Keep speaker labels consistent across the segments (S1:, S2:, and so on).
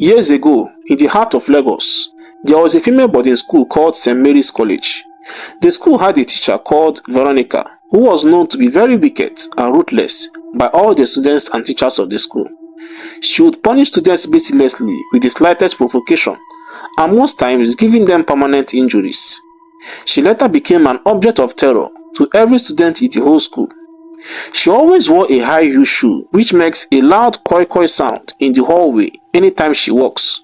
S1: Years ago, in the heart of Lagos, there was a female boarding school called St. Mary's College. The school had a teacher called Veronica, who was known to be very wicked and ruthless by all the students and teachers of the school. She would punish students mercilessly with the slightest provocation, and most times giving them permanent injuries. She later became an object of terror to every student in the whole school. She always wore a high-heel shoe which makes a loud koi-koi sound in the hallway anytime she walks.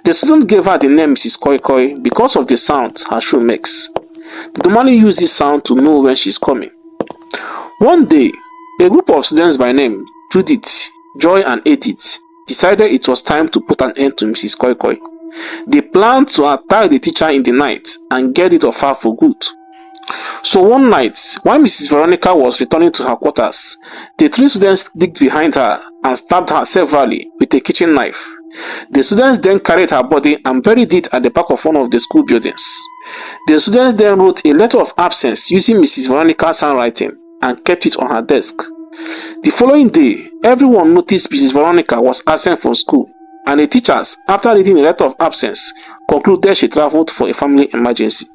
S1: The students gave her the name Mrs. Koi-Koi because of the sound her shoe makes. They normally use this sound to know when she's coming. One day, a group of students by name Judith, Joy and Edith decided it was time to put an end to Mrs. Koi-Koi. They planned to attack the teacher in the night and get rid of her for good. So one night, while Mrs. Veronica was returning to her quarters, the three students sneaked behind her and stabbed her severally with a kitchen knife. The students then carried her body and buried it at the back of one of the school buildings. The students then wrote a letter of absence using Mrs. Veronica's handwriting and kept it on her desk. The following day, everyone noticed Mrs. Veronica was absent from school, and the teachers, after reading the letter of absence, concluded she traveled for a family emergency.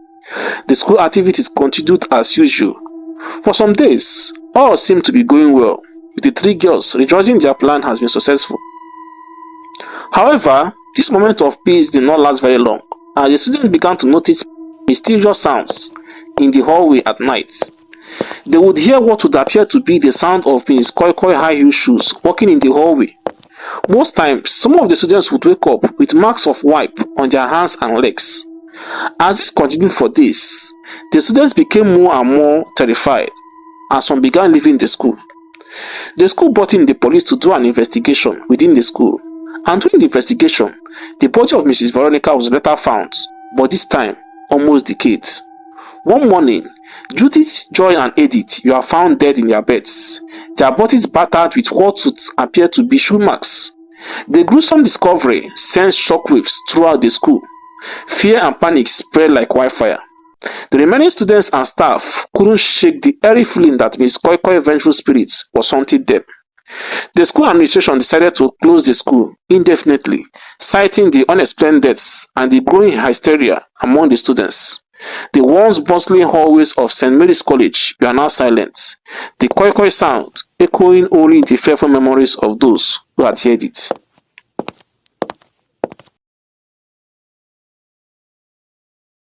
S1: The school activities continued as usual. For some days, all seemed to be going well, with the three girls rejoicing their plan has been successful. However, this moment of peace did not last very long, as the students began to notice mysterious sounds in the hallway at night. They would hear what would appear to be the sound of Mrs. Koi-Koi high-heel shoes walking in the hallway. Most times, some of the students would wake up with marks of wipe on their hands and legs. As this continued for days, the students became more and more terrified, and some began leaving the school. The school brought in the police to do an investigation within the school, and during the investigation, the body of Mrs. Veronica was later found, but this time almost decayed. One morning, Judith, Joy and Edith were found dead in their beds, their bodies battered with what would appear to be shoe marks. The gruesome discovery sent shockwaves throughout the school. Fear and panic spread like wildfire. The remaining students and staff couldn't shake the eerie feeling that Miss Koi-Koi vengeful spirit was haunting them. The school administration decided to close the school indefinitely, citing the unexplained deaths and the growing hysteria among the students. The once bustling hallways of St. Mary's College were now silent, the Koi-Koi sound echoing only in the fearful memories of those who had heard it.